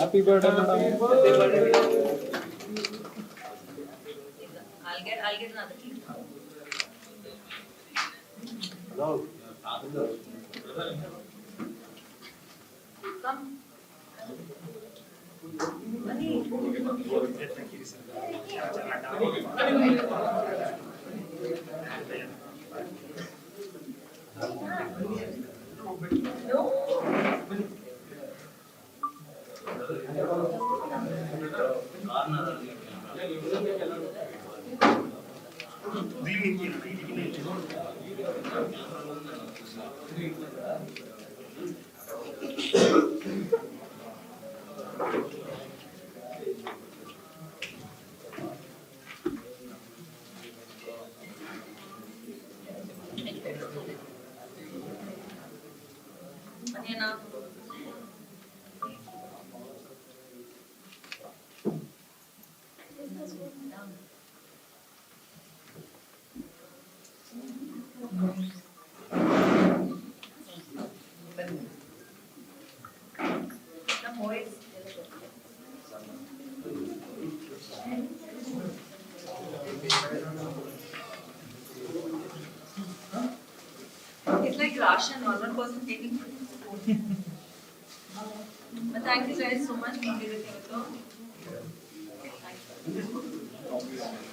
Happy birthday, madam. Happy birthday. I'll get another cake. Hello. Come. Bunny. No. Banana. It's like ration, one person taking. But thank you guys so much for everything.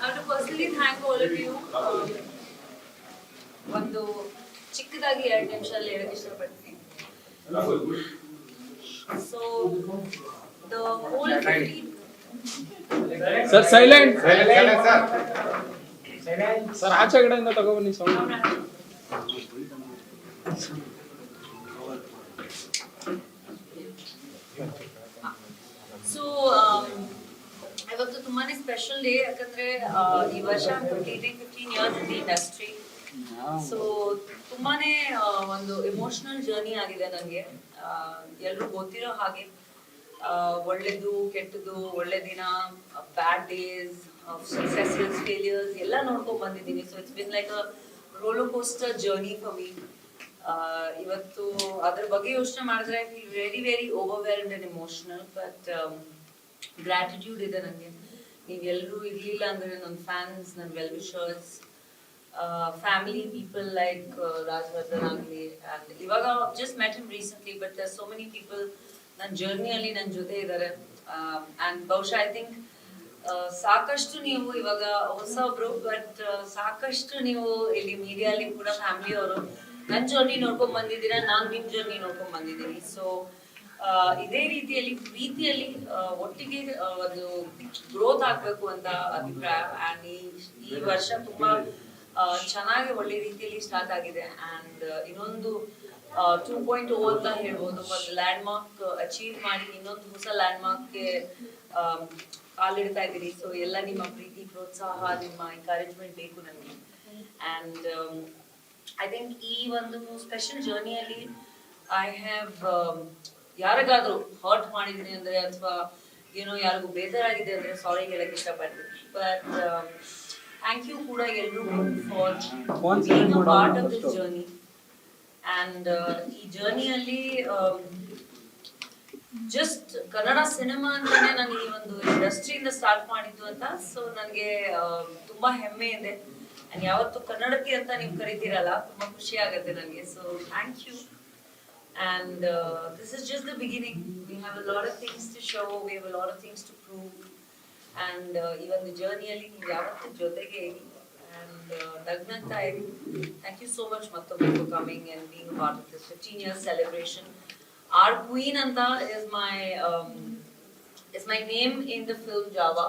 I want to personally thank all of you. ಒಂದು ಚಿಕ್ಕದಾಗಿ 2 ನಿಮಿಷದಲ್ಲಿ ಹೇಳಕ್ಕೆ ಇಷ್ಟಪಡ್ತೀನಿ. So the whole 50. Sir, silent. Silent, sir. Sir, ಆಚೆ ಕಡೆಯಿಂದ ತಗೊಬನ್ನಿ sound. So ಇವತ್ತು ತುಂಬಾನೇ special day ಯಾಕಂದ್ರೆ ಈ ವರ್ಷ completing 15 years in the industry. So ತುಂಬಾನೇ ಒಂದು ಎಮೋಷನಲ್ ಜರ್ನಿ ಆಗಿದೆ ನನಗೆ. ಎಲ್ರು ಗೊತ್ತಿರೋ ಹಾಗೆ ಒಳ್ಳೇದು ಕೆಟ್ಟದ್ದು, ಒಳ್ಳೆ ದಿನ, ಬ್ಯಾಡ್ ಡೇಸ್, ಸಕ್ಸೆಸಸ್, ಫೇಲಿಯರ್ಸ್ ಎಲ್ಲ ನೋಡ್ಕೊಂಡ್ ಬಂದಿದ್ದೀನಿ. So it's been like a roller coaster journey for me. ಇವತ್ತು ಅದ್ರ ಬಗ್ಗೆ ಯೋಚನೆ ಮಾಡಿದ್ರೆ I feel very very overwhelmed and emotional. But gratitude ಇದೆ ನನಗೆ. ನೀವೆಲ್ಲರೂ ಇರ್ಲಿಲ್ಲ ಅಂದ್ರೆ ನನ್ನ ಫ್ಯಾನ್ಸ್, ನನ್ನ well wishers, family people like Rajavardhan ಆಗಲಿ, ಅಂಡ್ ಇವಾಗ just met him recently, but there so many people ನನ್ನ ಜರ್ನಿಯಲ್ಲಿ ನನ್ನ ಜೊತೆ ಇದ್ದಾರೆ. ಅಂಡ್ ಬಹುಶಃ ಐ ಥಿಂಕ್ ಸಾಕಷ್ಟು ನೀವು ಇವಾಗ ಹೊಸಬ್ರು, ಬಟ್ ಸಾಕಷ್ಟು ನೀವು ಇಲ್ಲಿ ಮೀಡಿಯಲ್ಲಿ ಕೂಡ ಫ್ಯಾಮಿಲಿ ಅವರು ನನ್ನ ಜರ್ನಿ ನೋಡ್ಕೊಂಡ್ ಬಂದಿದ್ದೀರಾ, ನಾನು ನಿಮ್ ಜರ್ನಿ ನೋಡ್ಕೊಂಡ್ ಬಂದಿದ್ದೀನಿ. ಸೊ ಇದೇ ರೀತಿಯಲ್ಲಿ ಪ್ರೀತಿಯಲ್ಲಿ ಒಟ್ಟಿಗೆ ಒಂದು ಗ್ರೋತ್ ಆಗ್ಬೇಕು ಅಂತ ಅಭಿಪ್ರಾಯ. ಅಂಡ್ ಈ ವರ್ಷ ತುಂಬಾ ಚೆನ್ನಾಗಿ ಒಳ್ಳೆ ರೀತಿಯಲ್ಲಿ ಸ್ಟಾರ್ಟ್ ಆಗಿದೆ. ಅಂಡ್ ಇನ್ನೊಂದು 2.0 ಅಂತ ಹೇಳ್ಬೋದು. ಒಂದು ಲ್ಯಾಂಡ್ ಮಾರ್ಕ್ ಅಚೀವ್ ಮಾಡಿ ಇನ್ನೊಂದು ಹೊಸ ಲ್ಯಾಂಡ್ ಮಾರ್ಕ್ಗೆ ಕಾಲಿಡ್ತಾ ಇದ್ದೀರಿ. ಸೊ ಎಲ್ಲ ನಿಮ್ಮ ಪ್ರೀತಿ, ಪ್ರೋತ್ಸಾಹ, ನಿಮ್ಮ ಎಂಕರೇಜ್ಮೆಂಟ್ ಬೇಕು ನನಗೆ. ಅಂಡ್ ಐ ಥಿಂಕ್ ಈ ಒಂದು ಸ್ಪೆಷಲ್ ಜರ್ನಿಯಲ್ಲಿ ಐ ಹ್ಯಾವ್ ಯಾರಿಗಾದ್ರೂ ಹರ್ಟ್ ಮಾಡಿದೀನಿ ಅಂದ್ರೆ ಅಥವಾ ಏನೋ ಯಾರಿಗೂ ಬೇಜಾರಾಗಿದೆ ಅಂದ್ರೆ ಸಾರಿ ಹೇಳಕ್ ಇಷ್ಟಪಡ್ತೀನಿ. ಬಟ್ ಥ್ಯಾಂಕ್ ಯು ಕೂಡ ಎಲ್ರಿಗೂ for being a part of this journey. And ಈ ಜರ್ನಿಯಲ್ಲಿ ಜಸ್ಟ್ ಕನ್ನಡ ಸಿನಿಮಾ ಅಂತಾನೆ ನಾನು ಈ ಒಂದು ಇಂಡಸ್ಟ್ರಿಯಿಂದ ಸ್ಟಾರ್ಟ್ ಮಾಡಿದ್ದು ಅಂತ. ಸೊ ನನಗೆ ತುಂಬಾ ಹೆಮ್ಮೆ ಇದೆ. ಅಂಡ್ ಯಾವತ್ತು ಕನ್ನಡಕ್ಕೆ ಅಂತ ನೀವು ಕರಿತೀರಲ್ಲ, ತುಂಬಾ ಖುಷಿ ಆಗುತ್ತೆ ನನಗೆ. So thank you. And this is just the beginning. We have a lot of things to show. We have a lot of things to prove. And even the journey alli ನೀವು ಯಾವತ್ತೂ ಜೊತೆಗೆ ಇರಿ and ನಗ್ನಗ್ತಾ ಇರಿ. Thank you so much ಮತ್ತೊಮ್ಮೆ for coming and being a part of this 15 years celebration. Our queen anta is my name in the film Java.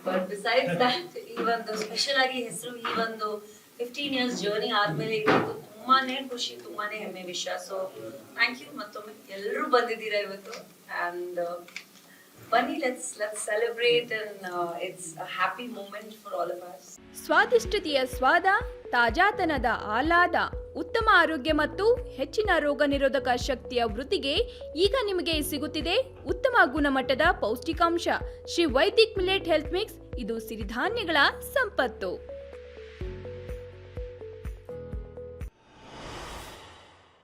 But besides that, even the special agi ಹೆಸರು ಈ ಒಂದು 15 years journey ಆದ್ಮೇಲೆ ಇವತ್ತು ತುಂಬಾನೇ ಖುಷಿ, ತುಂಬಾನೇ ಹೆಮ್ಮೆ ವಿಷಯ. ಸೊ ಥ್ಯಾಂಕ್ ಯು ಮತ್ತೊಮ್ಮೆ ಎಲ್ಲರೂ ಬಂದಿದ್ದೀರಾ ಇವತ್ತು. ಅಂಡ್ ಬನ್ನಿ, let's celebrate and it's a happy moment for all of us. ಸ್ವಾದಿಷ್ಟತೆಯ ಸ್ವಾದ, ತಾಜಾತನದ ಆಹ್ಲಾದ, ಉತ್ತಮ ಆರೋಗ್ಯ ಮತ್ತು ಹೆಚ್ಚಿನ ರೋಗ ನಿರೋಧಕ ಶಕ್ತಿಯ ವೃದ್ಧಿಗೆ ಈಗ ನಿಮಗೆ ಸಿಗುತ್ತಿದೆ ಉತ್ತಮ ಗುಣಮಟ್ಟದ ಪೌಷ್ಟಿಕಾಂಶ Shri Vaidik millet health mix. ಇದು ಸಿರಿಧಾನ್ಯಗಳ ಸಂಪತ್ತು.